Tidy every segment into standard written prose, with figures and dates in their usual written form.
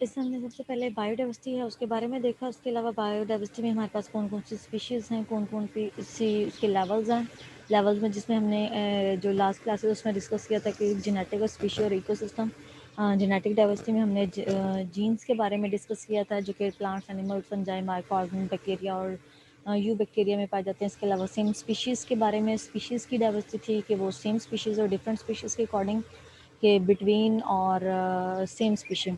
इसमें हमने सबसे पहले बायोडाइवर्सिटी है उसके बारे में देखा। उसके अलावा बायोडाइवर्सिटी में हमारे पास कौन कौन सी स्पीशीज़ हैं, कौन कौन सी उसके लेवल्स हैं। लेवल्स में जिसमें हमने जो लास्ट क्लास है उसमें डिस्कस किया था कि जेनेटिक और स्पीशी और इकोसिस्टम। जेनेटिक डाइवर्सिटी में हमने जीन्स के बारे में डिस्कस किया था, जो कि plants, animals, fungi, microorganism, bacteria और यू बैक्टीरिया में पाए जाते हैं। इसके अलावा सेम स्पीशीज़ के बारे में, स्पीशीज़ की डाइवर्सिटी थी कि वो सेम स्पीशीज़ और डिफरेंट स्पीशीज़ के अकॉर्डिंग के बिटवीन और सेम स्पीशी।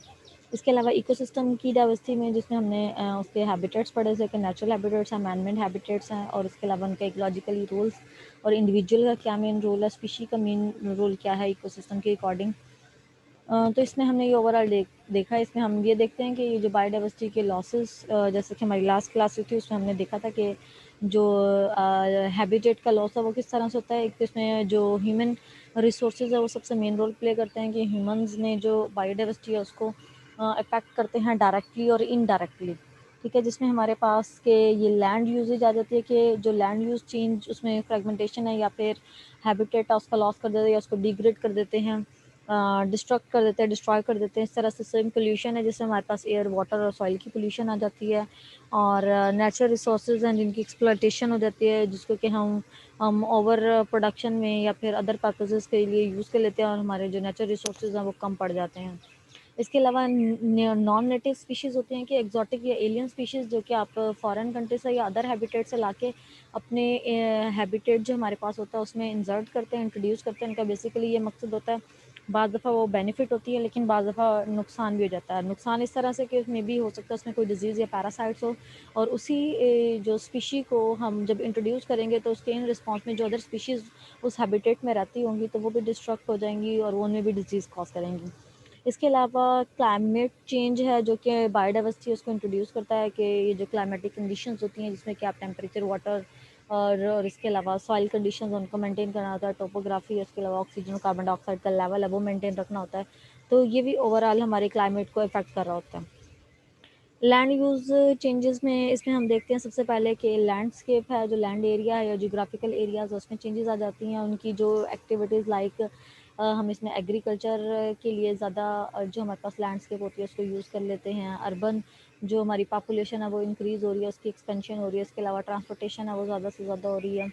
इसके अलावा इकोसिस्टम की डाइवर्सिटी में जिसमें हमने उसके हैबिटेट्स पढ़े, जैसे कि नेचुरल हैबिटेट्स हैं, मैनमेड हैबिटेट्स हैं, और इसके अलावा उनके इकोलॉजिकली रूल्स और इंडिविजुअल का क्या मेन रोल है, स्पीशी का मेन रोल क्या है इकोसिस्टम के अकॉर्डिंग। तो इसमें हमने ये ओवरऑल देखा। इसमें हम ये देखते हैं कि ये जो बायोडाइवर्सिटी के लॉसेस, जैसे कि हमारी लास्ट क्लास हुई थी उसमें हमने देखा था कि जो हैबिटेट का लॉस है वो किस तरह से होता है। एक तो इसमें जो ह्यूमन रिसोर्सेज है वो सबसे मेन रोल प्ले करते हैं कि ह्यूमंस ने जो बायोडाइवर्सिटी है उसको अफेक्ट करते हैं डायरेक्टली और इनडायरेक्टली। ठीक है, जिसमें हमारे पास के ये लैंड यूजेज आ जाती है कि जो लैंड यूज चेंज उसमें फ्रेगमेंटेशन है या फिर हैबिटेट है उसका लॉस कर देते हैं या उसको डिग्रेड कर देते हैं, डिस्ट्रक्ट कर देते हैं, डिस्ट्रॉय कर देते हैं। इस तरह से सेम पोल्यूशन है जिससे हमारे पास एयर, वाटर और सॉइल की पोल्यूशन आ जाती है, और नेचुरल रिसोर्सेज हैं जिनकी एक्सप्लॉयटेशन हो जाती है, जिसको कि हम ओवर प्रोडक्शन में या फिर अदर पर्पसेस के लिए यूज़ कर लेते हैं और हमारे जो नेचुरल रिसोर्सेज हैं वो कम पड़ जाते हैं। इसके अलावा नॉन नेटिव स्पीशीज़ होती हैं कि एक्जॉटिक या एलियन स्पीशीज़, जो कि आप फॉरेन कंट्री से या अदर हैबिटेट से लाके अपने हैबिटेट जो हमारे पास होता है उसमें इंसर्ट करते हैं, इंट्रोड्यूस करते हैं। इनका बेसिकली ये मकसद होता है, बाज़ दफ़ा वो बेनिफिट होती है लेकिन बाज़ दफ़ा नुकसान भी हो जाता है। नुकसान इस तरह से कि उसमें भी हो सकता है उसमें कोई डिजीज़ या पैरासाइट्स हो, और उसी जो स्पीशी को हम जब इंट्रोड्यूस करेंगे तो उसके इन रिस्पॉन्स में जो अदर स्पीशीज़ उस हैबिटेट में रहती होंगी तो वो भी डिस्ट्रक्ट हो जाएंगी और वो उनमें भी डिजीज़ कॉज करेंगी। इसके अलावा क्लाइमेट चेंज है जो कि बायोडाइवर्सिटी उसको इंट्रोड्यूस करता है कि ये जो क्लाइमेटिक कंडीशंस होती हैं जिसमें कि आप टेम्परेचर, वाटर और इसके अलावा सॉइल कंडीशंस उनको मेंटेन करना होता है, टोपोग्राफी, इसके अलावा ऑक्सीजन और कार्बन डाइऑक्साइड का लेवल है वो मेंटेन रखना होता है। तो ये भी ओवरऑल हमारे क्लाइमेट को इफेक्ट कर रहा होता है। लैंड यूज़ चेंजेस में इसमें हम देखते हैं सबसे पहले कि लैंडस्केप है, जो लैंड एरिया है या जोग्राफिकल एरियाज़, उसमें चेंजेस आ जाती हैं। उनकी जो एक्टिविटीज़ लाइक हम इसमें एग्रीकल्चर के लिए ज़्यादा जो हमारे पास लैंडस्केप होती है उसको यूज़ कर लेते हैं। अर्बन जो हमारी पॉपुलेशन है वो इंक्रीज़ हो रही है, उसकी एक्सपेंशन हो रही है। इसके अलावा ट्रांसपोर्टेशन है वो ज़्यादा से ज़्यादा हो रही है।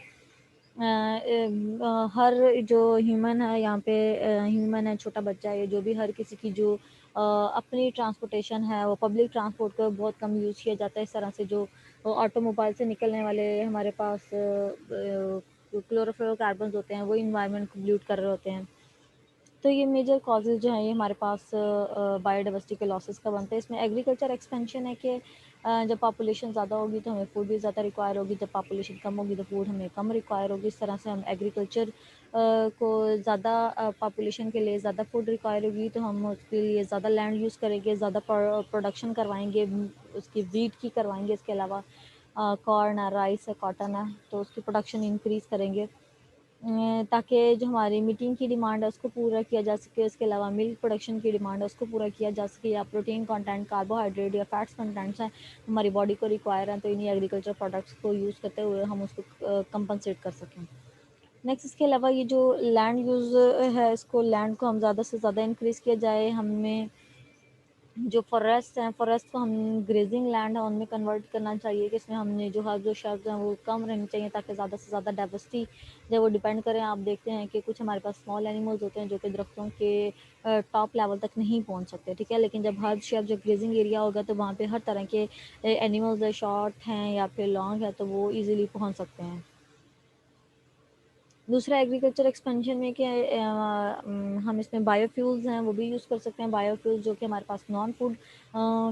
हर जो ह्यूमन है यहाँ पे, ह्यूमन है, छोटा बच्चा है, जो भी हर किसी की जो अपनी ट्रांसपोर्टेशन है वो पब्लिक ट्रांसपोर्ट का बहुत कम यूज़ किया जाता है। इस तरह से जो ऑटोमोबाइल से निकलने वाले हमारे पास क्लोरोफ्लोरोकार्बन्स होते हैं वो इन्वायरमेंट को पोल्यूट कर रहे होते हैं। तो ये मेजर कॉजेज़ जो हैं ये हमारे पास बायोडाइवर्सिटी के लॉसेस का बनते हैं। इसमें एग्रीकल्चर एक्सपेंशन है कि जब पॉपुलेशन ज़्यादा होगी तो हमें फूड भी ज़्यादा रिक्वायर होगी, जब पॉपुलेशन कम होगी तो फूड हमें कम रिक्वायर होगी। इस तरह से हम एग्रीकल्चर को ज़्यादा पॉपुलेशन के लिए ज़्यादा फूड रिक्वायर होगी तो हम उसके लिए ज़्यादा लैंड यूज़ करेंगे, ज़्यादा प्रोडक्शन करवाएंगे, उसकी वीट की करवाएंगे। इसके अलावा कॉर्न है, राइस है, कॉटन है, तो उसकी प्रोडक्शन इंक्रीज़ करेंगे ताकि जो हमारी मीटिंग की डिमांड है उसको पूरा किया जा सके। इसके अलावा मिल्क प्रोडक्शन की डिमांड है उसको पूरा किया जा सके, या प्रोटीन कंटेंट, कार्बोहाइड्रेट या फैट्स कंटेंट्स हैं हमारी बॉडी को रिक्वायर हैं, तो इन्हीं एग्रीकल्चर प्रोडक्ट्स को यूज़ करते हुए हम उसको कंपनसेट कर सकें। नेक्स्ट, इसके अलावा ये जो लैंड यूज़ है इसको, लैंड को हम ज़्यादा से ज़्यादा इंक्रीज़ किया जाए। हमें जो फॉरेस्ट हैं, फॉरेस्ट को हम ग्रेजिंग लैंड है उनमें कन्वर्ट करना चाहिए कि इसमें हमने जो हर्ब्स और शर्ब्स हैं वो कम रहनी चाहिए ताकि ज़्यादा से ज़्यादा डाइवर्सिटी जब वो डिपेंड करें। आप देखते हैं कि कुछ हमारे पास स्मॉल एनिमल्स होते हैं जो कि दरख्तों के टॉप लेवल तक नहीं पहुंच सकते, ठीक है, लेकिन जब हर्ब शर्ब जब ग्रेजिंग एरिया होगा तो वहाँ पे हर तरह के एनिमल्स है, शॉर्ट हैं या फिर लॉन्ग है, तो वो ईजिली पहुँच सकते हैं। दूसरा एग्रीकल्चर एक्सपेंशन में क्या है, हम इसमें बायोफ्यूल्स हैं वो भी यूज़ कर सकते हैं। बायोफ्यूल्स जो कि हमारे पास नॉन फूड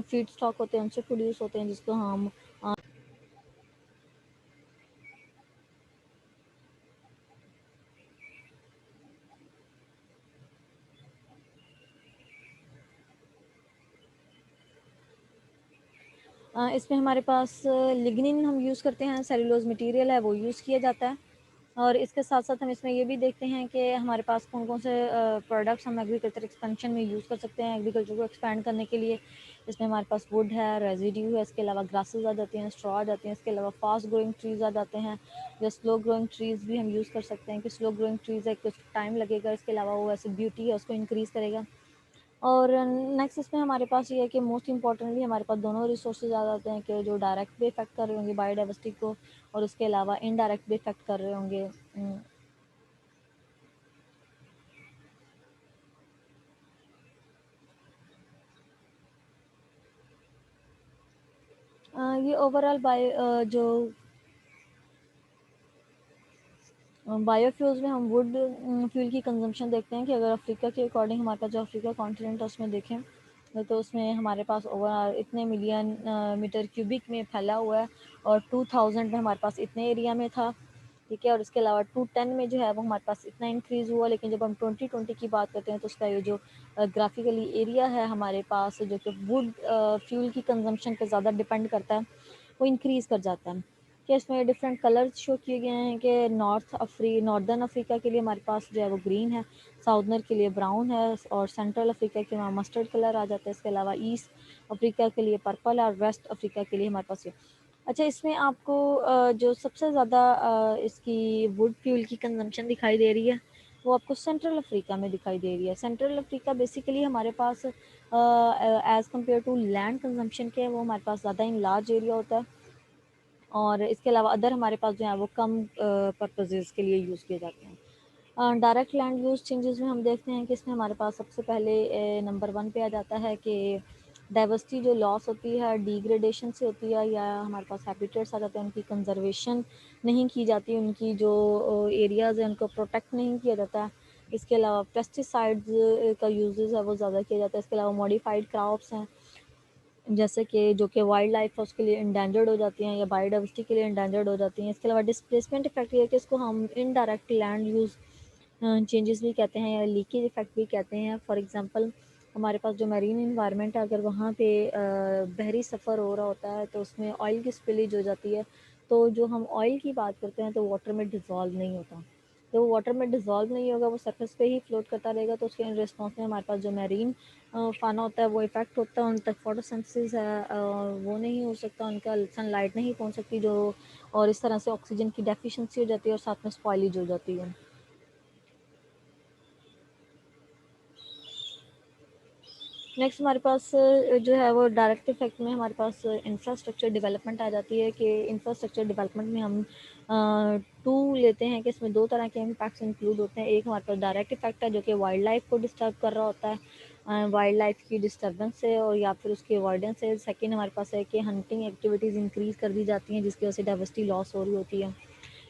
फीड स्टॉक होते हैं उनसे प्रोड्यूस होते हैं, जिसको हम इसमें हमारे पास लिग्निन हम यूज़ करते हैं, सेलुलोज मटेरियल है वो यूज़ किया जाता है। और इसके साथ साथ हम इसमें ये भी देखते हैं कि हमारे पास कौन कौन से प्रोडक्ट्स हम एग्रीकल्चर एक्सपेंशन में यूज़ कर सकते हैं एग्रीकल्चर को एक्सपेंड करने के लिए। इसमें हमारे पास वुड है, रेजिड्यू है, इसके अलावा ग्रासेस आ जाती हैं, स्ट्रॉ आ जाती हैं, इसके अलावा फास्ट ग्रोइंग ट्रीज़ आ जाते हैं, या स्लो ग्रोइंग ट्रीज़ भी हम यूज़ कर सकते हैं कि स्लो ग्रोइंग ट्रीज़ है कुछ टाइम लगेगा, इसके अलावा वो ऐसे ब्यूटी है उसको इंक्रीज़ करेगा। और नेक्स्ट इसमें हमारे पास ये है कि मोस्ट इम्पॉर्टेंटली हमारे पास दोनों रिसोर्सेज आ जाते हैं कि जो डायरेक्ट भी इफेक्ट कर रहे होंगे बायोडाइवर्सिटी को, और उसके अलावा इनडायरेक्ट भी इफेक्ट कर रहे होंगे। ये ओवरऑल जो बायोफ्यूल्स में हम वुड फ्यूल की कंजम्पशन देखते हैं कि अगर अफ्रीका के अकॉर्डिंग हमारे पास जो अफ्रीका कॉन्टिनेंट है उसमें देखें तो उसमें हमारे पास ओवर इतने मिलियन मीटर क्यूबिक में फैला हुआ है, और 2000 में हमारे पास इतने एरिया में था, ठीक है। और इसके अलावा 210 में जो है वो हमारे पास इतना इंक्रीज़ हुआ, लेकिन जब हम 2020 की बात करते हैं तो उसका ये जो ग्राफिकली एरिया है हमारे पास जो कि वुड फ्यूल की कंजम्पशन पे ज़्यादा डिपेंड करता है, वो इंक्रीज़ कर जाता है। कि इसमें डिफरेंट कलर्स शो किए गए हैं कि नॉर्दर्न अफ्रीका के लिए हमारे पास जो है वो ग्रीन है, साउदर्न के लिए ब्राउन है, और सेंट्रल अफ्रीका के वहाँ मस्टर्ड कलर आ जाता है। इसके अलावा ईस्ट अफ्रीका के लिए पर्पल है, और वेस्ट अफ्रीका के लिए हमारे पास ये। अच्छा, इसमें आपको जो सबसे ज़्यादा इसकी वुड फ्यूल की कंजम्पशन दिखाई दे रही है वो आपको सेंट्रल अफ्रीका में दिखाई दे रही है। सेंट्रल अफ्रीका बेसिकली हमारे पास as compare to land consumption के वो हमारे पास ज़्यादा इन लार्ज एरिया होता है, और इसके अलावा अदर हमारे पास जो है वो कम पर्पजेज़ के लिए यूज़ किए जाते हैं। डायरेक्ट लैंड यूज़ चेंजेस में हम देखते हैं कि इसमें हमारे पास सबसे पहले नंबर 1 पे आ जाता है कि डाइवर्सिटी जो लॉस होती है डिग्रेडेशन से होती है, या हमारे पास हैबिटेट्स आ जाते हैं उनकी कंजर्वेशन नहीं की जाती, उनकी जो एरियाज़ हैं उनको प्रोटेक्ट नहीं किया जाता। इसके अलावा पेस्टिसाइड्स का यूजेस है वो ज़्यादा किया जाता है। इसके अलावा मॉडिफाइड क्रॉप्स हैं जैसे कि जो कि वाइल्ड लाइफ है उसके लिए इंडेंजर्ड हो जाती हैं, या बायोडाइवर्सिटी के लिए इंडेंजर्ड हो जाती हैं। इसके अलावा डिस्प्लेसमेंट इफेक्ट ये है कि इसको हम इनडायरेक्ट लैंड यूज़ चेंजेस भी कहते हैं, या लीकेज इफेक्ट भी कहते हैं। फॉर एग्जांपल हमारे पास जो मैरीन इन्वायरमेंट है, अगर वहाँ पे बहरी सफ़र हो रहा होता है तो उसमें ऑयल की स्पिलेज हो जाती है, तो जो हम ऑयल की बात करते हैं तो वाटर में डिज़ोल्व नहीं होता। तो वो वाटर में डिज़ोल्व नहीं होगा, वो सरफेस पे ही फ्लोट करता रहेगा, तो उसके इन रिस्पॉन्स में हमारे पास जो मैरीन फ़ाना होता है वो इफ़ेक्ट होता है, उन तक फोटोसिंथेसिस है वो नहीं हो सकता, उनका सनलाइट नहीं पहुंच सकती जो, और इस तरह से ऑक्सीजन की डेफिशिएंसी हो जाती है और साथ में स्पॉइलेज हो जाती है। नेक्स्ट हमारे पास जो है वो डायरेक्ट इफेक्ट में हमारे पास इंफ्रास्ट्रक्चर डेवलपमेंट आ जाती है कि इंफ्रास्ट्रक्चर डेवलपमेंट में हम टू लेते हैं कि इसमें दो तरह के इम्पैक्ट्स इंक्लूड होते हैं। एक हमारे पास डायरेक्ट इफेक्ट है जो कि वाइल्ड लाइफ को डिस्टर्ब कर रहा होता है, वाइल्ड लाइफ की डिस्टर्बेंस से और या फिर उसकी अवॉइडेंस से। सेकेंड हमारे पास है कि हंटिंग एक्टिविटीज़ इंक्रीज़ कर दी जाती हैं जिसकी वजह से डाइवर्सिटी लॉस हो रही होती है।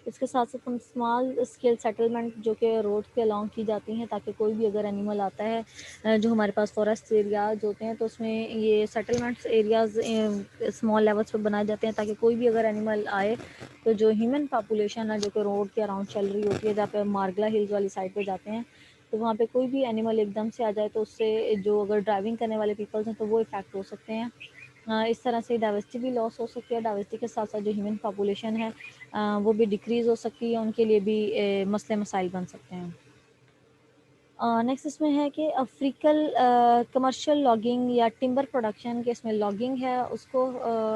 इसके साथ साथ हम स्मॉल स्केल सेटलमेंट जो कि रोड के अलॉन्ग की जाती हैं, ताकि कोई भी अगर एनिमल आता है जो हमारे पास फॉरेस्ट एरियाज होते हैं तो उसमें ये सेटलमेंट्स एरियाज स्मॉल लेवल्स पर बनाए जाते हैं, ताकि कोई भी अगर एनिमल आए तो जो ह्यूमन पॉपुलेशन है जो कि रोड के अराउंड चल रही होती है, जहाँ पे मार्गला हिल्स वाली साइड पे जाते हैं, तो वहाँ पे कोई भी एनिमल एकदम से आ जाए तो उससे जो अगर ड्राइविंग करने वाले पीपल्स हैं तो वो इफ़ेक्ट हो सकते हैं। इस तरह से डाइवर्सिटी भी लॉस हो सकती है। डाइवर्सिटी के साथ साथ जो ह्यूमन पॉपुलेशन है वो भी डिक्रीज़ हो सकती है, उनके लिए भी मसले मसाइल बन सकते हैं। नेक्स्ट इसमें है कि अफ्रीकल कमर्शियल लॉगिंग या टिम्बर प्रोडक्शन के, इसमें लॉगिंग है उसको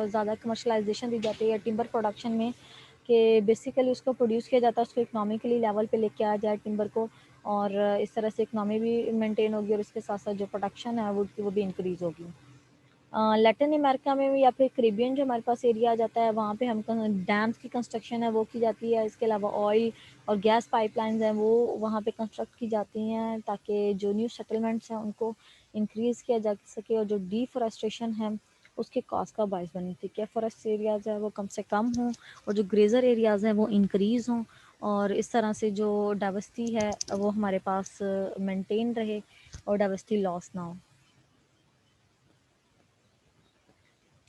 ज़्यादा कमर्शलाइजेशन दी जाती है टिम्बर प्रोडक्शन में, कि बेसिकली उसको प्रोड्यूस किया जाता है, उसको इकनॉमिकली लेवल पे लेके आया जाए टिम्बर को, और इस तरह से इकनॉमी भी मेंटेन होगी और इसके साथ साथ जो प्रोडक्शन है वुड की वो भी इंक्रीज़ होगी। लैटिन अमेरिका में या फिर करेबियन जो हमारे पास एरिया आ जाता है वहाँ पे हम डैम्स की कंस्ट्रक्शन है वो की जाती है। इसके अलावा ऑयल और गैस पाइपलाइंस हैं वो वहाँ पे कंस्ट्रक्ट की जाती हैं, ताकि जो न्यू सेटलमेंट्स हैं उनको इंक्रीज़ किया जा सके, और जो डिफॉरेस्टेशन है उसके कॉस्ट का बायस बने, ठीक है। फॉरेस्ट एरियाज़ है वो कम से कम हों और जो ग्रेजर एरियाज़ हैं वो इंक्रीज़ हों, और इस तरह से जो डाइवर्सिटी है वो हमारे पास मेंटेन रहे और डाइवर्सिटी लॉस ना हो।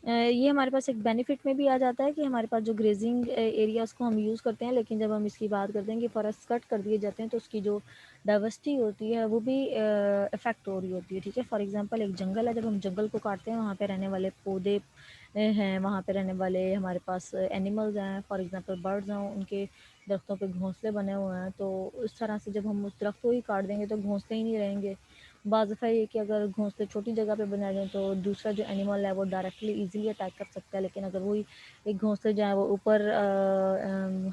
ये हमारे पास एक बेनिफिट में भी आ जाता है कि हमारे पास जो ग्रेजिंग एरियाज़ को हम यूज़ करते हैं, लेकिन जब हम इसकी बात करते हैं कि फॉरेस्ट कट कर दिए जाते हैं तो उसकी जो डाइवर्सिटी होती है वो भी इफ़ेक्ट हो रही होती है, ठीक है। फॉर एग्जांपल एक जंगल है, जब हम जंगल को काटते हैं वहाँ पे रहने वाले पौधे हैं, वहाँ पे रहने वाले हमारे पास एनिमल्स हैं, फॉर एग्जांपल बर्ड्स हैं, उनके दरख्तों पे घोंसले बने हुए हैं, तो इस तरह से जब हम उस दरख्त को ही काट देंगे तो घोंसले ही नहीं रहेंगे। बाज़ दफ़ा ये कि अगर घोंसले छोटी जगह पे बनाए जाएँ तो दूसरा जो एनिमल है वो डायरेक्टली ईज़िली अटैक कर सकता है, लेकिन अगर वही एक घोंसले जो हैं वो ऊपर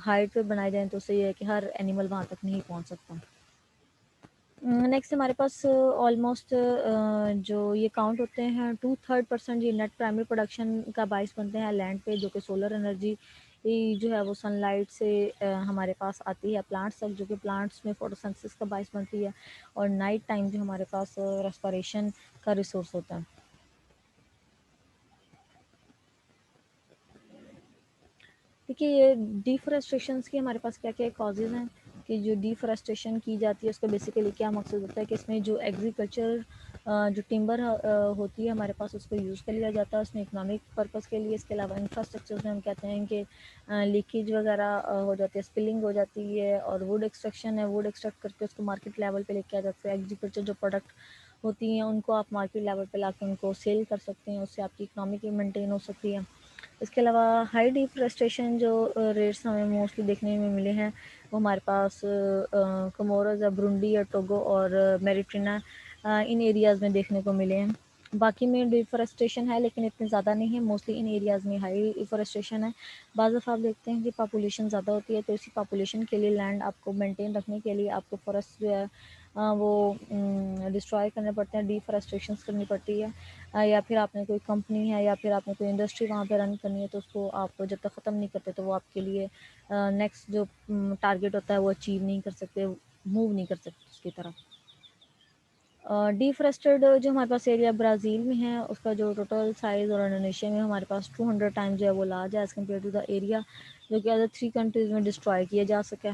हाइट पे बनाए जाएँ तो उससे ये है कि हर एनिमल वहाँ तक नहीं पहुँच सकता। नेक्स्ट हमारे पास ऑलमोस्ट जो ये काउंट होते हैं 2/3% ये नेट प्राइमरी प्रोडक्शन का बाइस बनते हैं लैंड पे, जो कि सोलर एनर्जी जो है वो सनलाइट से हमारे पास आती है प्लांट्स तक, जो कि प्लांट्स में फोटोसिंथेसिस का बाइस बनती है। और नाइट टाइम जो हमारे पास रेस्पिरेशन का रिसोर्स होता है। देखिए ये डिफॉरेस्टेशन की हमारे पास क्या क्या कॉजेज़ हैं कि जो डिफॉरेस्टेशन की जाती है उसका बेसिकली क्या मकसद होता है कि इसमें जो एग्रीकल्चर जो टिम्बर होती है हमारे पास उसको यूज़ कर लिया जाता है उसमें इकोनॉमिक पर्पस के लिए। इसके अलावा इंफ्रास्ट्रक्चर में हम कहते हैं कि लीकेज वगैरह हो जाती है, स्पिलिंग हो जाती है। और वुड एक्सट्रैक्शन है, वुड एक्सट्रैक्ट करके उसको मार्केट लेवल पे लेके आ जाते हैं। एग्रीकल्चर जो प्रोडक्ट होती हैं उनको आप मार्केट लेवल पे लाके उनको सेल कर सकते हैं, उससे आपकी इकोनॉमी मेंटेन हो सकती है। इसके अलावा हाई डिफॉरेस्टेशन जो रेट्स हमें मोस्टली देखने में मिले हैं वो हमारे पास कमोरोस या ब्रुंडी या टोगो और मेरिट्रिना इन एरियाज़ में देखने को मिले हैं। बाकी में डिफॉरेस्टेशन है लेकिन इतने ज़्यादा नहीं है, मोस्टली इन एरियाज़ में हाई डिफॉरेस्टेशन है। बाज़ दफ़ा आप देखते हैं कि पॉपुलेशन ज़्यादा होती है तो इसी पॉपुलेशन के लिए लैंड आपको मेंटेन रखने के लिए आपको फॉरेस्ट जो है वो डिस्ट्रॉय करने पड़ते हैं, डिफॉरेस्टेशन करनी पड़ती है। या फिर आपने कोई कंपनी है या फिर आपने कोई इंडस्ट्री वहाँ पे रन करनी है तो उसको आप जब तक ख़त्म नहीं करते तो वो आपके लिए नेक्स्ट जो टारगेट होता है वो अचीव नहीं कर सकते, मूव नहीं कर सकते उसकी तरफ। डिफॉरेस्टेड जो हमारे पास एरिया ब्राज़ील में है उसका जो टोटल साइज़ और इंडोनेशिया में हमारे पास 200 टाइम्स जो है वो लार्ज है as compare to the area जो कि अदर 3 कंट्रीज़ में डिस्ट्रॉय किया जा सके।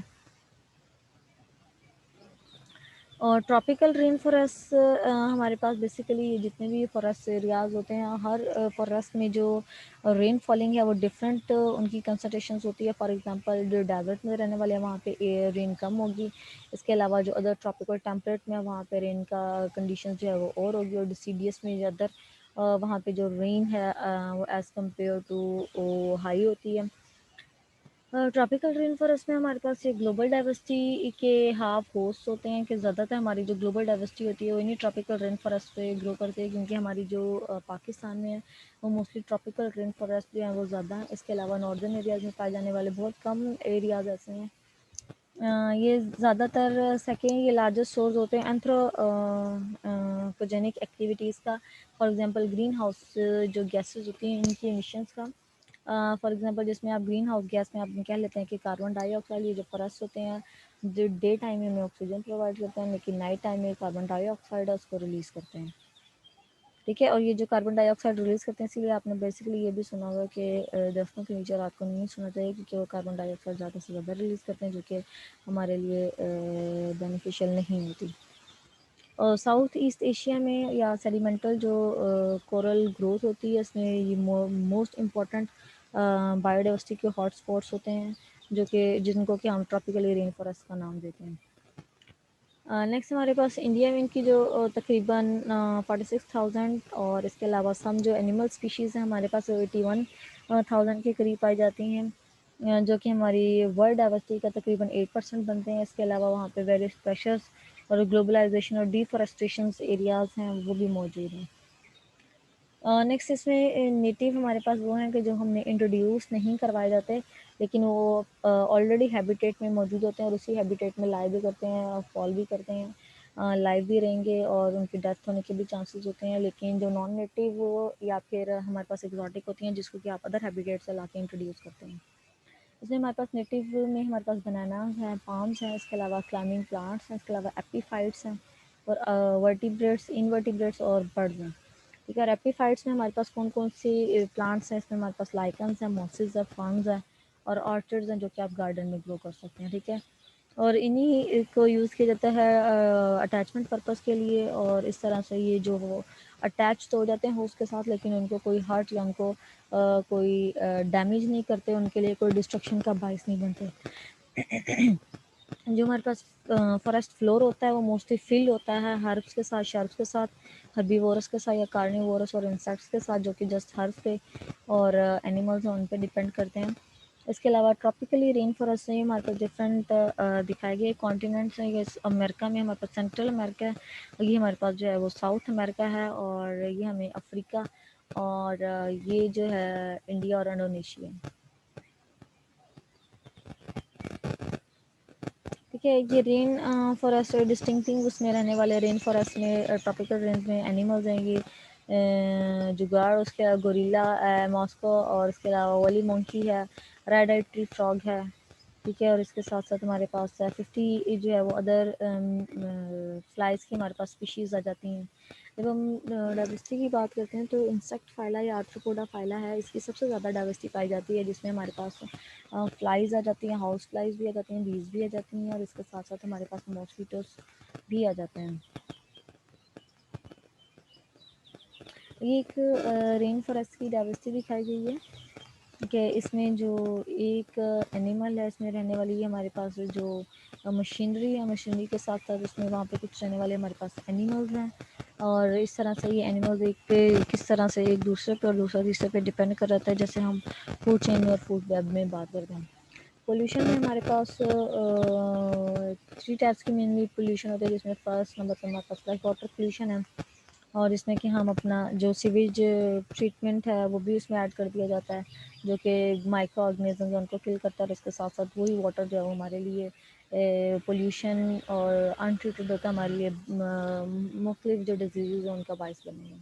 और ट्रॉपिकल रेन फॉरेस्ट हमारे पास बेसिकली जितने भी फॉरेस्ट एरियाज़ होते हैं हर फॉरेस्ट में जो रेन फॉलिंग है वो डिफरेंट उनकी कंसंट्रेशंस होती है। फॉर एग्जांपल जो डेजर्ट में रहने वाले हैं वहाँ पे रेन कम होगी। इसके अलावा जो अदर ट्रॉपिकल टेम्परेट में है वहाँ पे रेन का कंडीशन जो है वो और होगी। और डिसीडियस में जो अदर वहाँ पे जो रेन है वो एज़ कम्पेयर टू हाई होती है। ट्रॉपिकल रेन फॉरेस्ट में हमारे पास ये ग्लोबल डाइवर्सिटी के हाफ होस्ट होते हैं कि ज़्यादातर हमारी जो ग्लोबल डाइवर्सिटी होती है वो इन्हीं ट्रॉपिकल रेन फॉरेस्ट पे ग्रो करते हैं, क्योंकि हमारी जो पाकिस्तान में है वो मोस्टली ट्रॉपिकल रेन फॉरेस्ट जो है वो ज़्यादा है। इसके अलावा नॉर्दर्न एरियाज़ में पाए जाने वाले बहुत कम एरियाज़ ऐसे हैं। ये ज़्यादातर सेकेंड ये लार्जेस्ट सोर्स होते हैं एंथ्रोपोजेनिक एक्टिविटीज़ का। फॉर एग्जांपल ग्रीन हाउस जो गैसेस होती हैं इनकी एमिशंस का। फॉर एग्जांपल जिसमें आप ग्रीन हाउस गैस में आप कह लेते हैं कि कार्बन डाइऑक्साइड, ये जो फॉरेस्ट होते हैं जो डे टाइम में हमें ऑक्सीजन प्रोवाइड करते हैं लेकिन नाइट टाइम में कार्बन डाइऑक्साइड है उसको रिलीज़ करते हैं। ठीक है। और ये जो कार्बन डाइऑक्साइड रिलीज़ करते हैं इसीलिए आपने बेसिकली ये भी सुना होगा कि दफ्तरों के नीचे रात को नहीं सोना चाहिए, क्योंकि वो कार्बन डाइऑक्साइड ज़्यादा से ज़्यादा रिलीज़ करते हैं जो कि हमारे लिए बेनिफिशियल नहीं होती। और साउथ ईस्ट एशिया में या सेडिमेंटल जो कोरल ग्रोथ होती है इसमें ये मोस्ट इम्पॉर्टेंट बायोडाइवर्सिटी के हॉटस्पॉट्स होते हैं जो कि जिनको कि हम ट्रॉपिकल रेन फॉरेस्ट का नाम देते हैं। नेक्स्ट हमारे पास इंडिया में इनकी जो तकरीबन 46,000 और इसके अलावा सम जो एनिमल स्पीशीज़ हैं हमारे पास 81,000 के करीब पाई जाती हैं, जो कि हमारी वर्ल्ड डाइवर्सिटी का तकरीबन 8% बनते हैं। इसके अलावा वहाँ पे वेरियस प्रेशर्स और ग्लोबलाइजेशन और डिफॉरेस्टेशन एरियाज़ हैं वो भी मौजूद हैं। नेक्स्ट इसमें नेटिव हमारे पास वो हैं कि जो हमने इंट्रोड्यूस नहीं करवाए जाते लेकिन वो ऑलरेडी हैबिटेट में मौजूद होते हैं और उसी हैबिटेट में लाइव भी करते हैं और फॉल भी करते हैं, लाइव भी रहेंगे और उनकी डेथ होने के भी चांसेस होते हैं। लेकिन जो नॉन नेटिव वो या फिर हमारे पास एक्जॉटिक होती हैं जिसको कि आप अदर हैबिटेट से ला के इंट्रोड्यूस करते हैं। इसमें हमारे पास नेटिव में हमारे पास बनानास हैं, पाम्स हैं, इसके अलावा क्लाइंबिंग प्लांट्स हैं, इसके अलावा एपीफाइट्स हैं और वर्टिब्रेट्स, इनवर्टिब्रेट्स और बर्ड्स हैं। ठीक है। एपीफाइट्स में हमारे पास कौन कौन सी प्लांट्स हैं, इसमें हमारे पास लाइकन्स हैं, मॉसेस हैं, फर्न्स हैं और ऑर्चिड्स हैं जो कि आप गार्डन में ग्रो कर सकते हैं। ठीक है। और इन्हीं को यूज़ किया जाता है अटैचमेंट पर्पस के लिए और इस तरह से ये जो वो अटैच तो हो जाते हैं होस्ट के साथ लेकिन उनको कोई हर्ट या उनको कोई डैमेज नहीं करते, उनके लिए कोई डिस्ट्रक्शन का बायस नहीं बनते। जो हमारे पास फॉरेस्ट फ्लोर होता है वो मोस्टली फिल होता है हर्ब्स के साथ, शर्ब्स के साथ, हर्बीवोरस के साथ या कार्निवोरस और इंसेक्ट्स के साथ जो कि जस्ट हर्ब्स पे और एनिमल्स उन पे डिपेंड करते हैं। इसके अलावा ट्रॉपिकली रेन फॉरेस्ट में हमारे पास डिफरेंट दिखाए गए कॉन्टिनेंट्स हैं। ये अमेरिका में हमारे पास सेंट्रल अमेरिका है, ये हमारे पास जो है वो साउथ अमेरिका है और ये हमें अफ्रीका और ये जो है इंडिया और इंडोनेशिया। ठीक ठीक है, ये रेन फॉरेस्ट डिस्टिंक्टिंग उसमें रहने वाले रेन फॉरेस्ट में ट्रॉपिकल रेंज में एनिमल्स हैं ये जुगाड़, उसके अलावा गोरिल्ला मॉस्को, और उसके अलावा वली मंकी है, रेड आई ट्री फ्रॉग है। ठीक है, और इसके साथ साथ हमारे पास 50 जो है वो अदर फ्लाइज की हमारे पास स्पीशीज़ आ जाती हैं। जब हम डाइवर्सिटी की बात करते हैं तो इंसेक्ट फाइला या आर्थ्रोपोडा फाइला है, इसकी सबसे ज़्यादा डाइवर्सिटी पाई जाती है, जिसमें हमारे पास फ्लाइज आ जाती हैं, हाउस फ्लाइज भी आ जाती हैं, बीज भी आ जाती हैं, और इसके साथ साथ हमारे पास मॉस्किटोस भी आ जाते हैं। ये एक रेन फॉरेस्ट की डाइवर्सिटी दिखाई गई है कि इसमें जो एक एनिमल है इसमें रहने वाली है हमारे पास जो मशीनरी है, मशीनरी के साथ साथ उसमें वहाँ पे कुछ रहने वाले हमारे पास एनिमल्स हैं, और इस तरह से ये एनिमल्स एक पे किस तरह से एक दूसरे पे और दूसरा तीसरे पे डिपेंड कर रहता है, जैसे हम फूड चेन और फूड वेब में बात करते हैं। पोल्यूशन में हमारे पास 3 टाइप्स की मेनली पोल्यूशन होते हैं, जिसमें फर्स्ट नंबर पर हमारे पास फ्रेश वाटर पोल्यूशन है, और इसमें कि हम अपना जो सीवेज ट्रीटमेंट है वो भी उसमें ऐड कर दिया जाता है, जो कि माइक्रो ऑर्गेनिज्म है उनको किल करता है, और इसके साथ साथ वही वाटर जो है वो हमारे लिए पोल्यूशन और अनट्रीटेड होता है, हमारे लिए मुख्तलिफ जो डिजीज़ हैं उनका बायस बनेगा।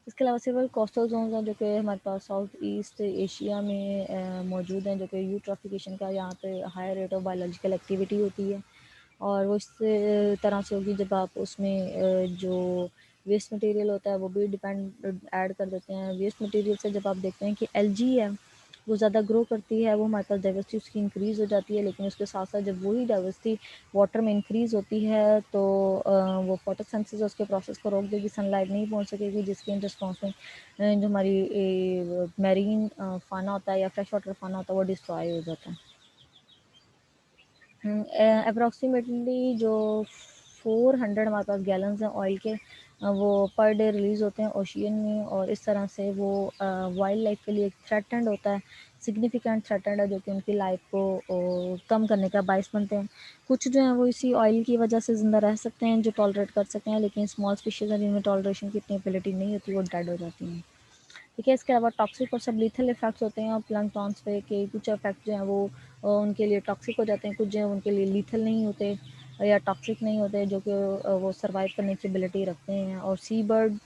इसके अलावा सिविल कोस्टल जोन हैं जो कि हमारे पास साउथ ईस्ट एशिया में मौजूद हैं, जो कि यूट्रॉफिकेशन का यहाँ पे high rate of biological activity होती है, और वो इस तरह से होगी जब आप उसमें जो वेस्ट मटेरियल होता है वो भी डिपेंड ऐड कर देते हैं। वेस्ट मटेरियल से जब आप देखते हैं कि एलजी है वो ज़्यादा ग्रो करती है, वो हमारे पास डाइवर्सिटी उसकी इंक्रीज़ हो जाती है, लेकिन उसके साथ साथ जब वही डाइवर्सिटी वाटर में इंक्रीज़ होती है तो वो फोटोसिंथेसिस उसके प्रोसेस को रोक देगी, सनलाइट नहीं पहुंच सकेगी, जिसके इन रिस्पॉन्स में जो हमारी मैरीन फाना होता है या फ्रेश वाटर फाना होता है वो डिस्ट्रॉय हो जाता है। अप्रॉक्सीमेटली जो 400 हमारे पास गैलन्स हैं ऑयल के वो पर डे रिलीज़ होते हैं ओशियन में, और इस तरह से वो वाइल्ड लाइफ के लिए थ्रेटेंड होता है, सिग्निफिकेंट थ्रेटेंड है, जो कि उनकी लाइफ को कम करने का बायस बनते हैं। कुछ जो हैं वो इसी ऑयल की वजह से ज़िंदा रह सकते हैं जो टॉलरेट कर सकते हैं, लेकिन स्मॉल स्पीशीज़ हैं जिनमें टॉलरेशन की इतनी एबिलिटी नहीं होती, वो डेड हो जाती हैं। ठीक है, इसके अलावा टॉक्सिक और सब लीथल इफेक्ट्स होते हैं और प्लैंक्टॉन्स पे के कुछ इफेक्ट जो हैं वो उनके लिए टॉक्सिक हो जाते हैं, कुछ जो हैं उनके लिए लीथल नहीं होते या टॉक्सिक नहीं होते, जो कि वो सर्वाइव करने की एबिलिटी रखते हैं। और सी बर्ड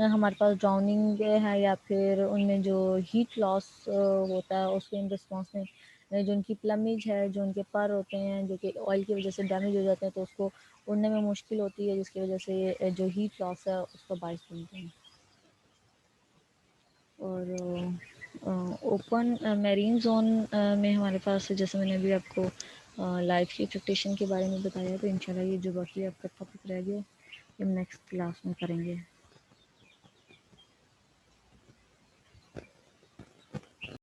हमारे पास ड्राउनिंग है या फिर उनमें जो हीट लॉस होता है उसके इन रिस्पॉन्स में जो उनकी प्लमेज है, जो उनके पर होते हैं जो कि ऑयल की वजह से डैमेज हो जाते हैं, तो उसको उड़ने में मुश्किल होती है, जिसकी वजह से जो हीट लॉस है उसका बायस बनते हैं। और ओपन मैरीन जोन में हमारे पास जैसे मैंने अभी आपको लाइफ की एक्सपेक्टेशन के बारे में बताया, तो इंशाल्लाह ये जो बाकी आपका टॉपिक रह गया ये हम नेक्स्ट क्लास में करेंगे।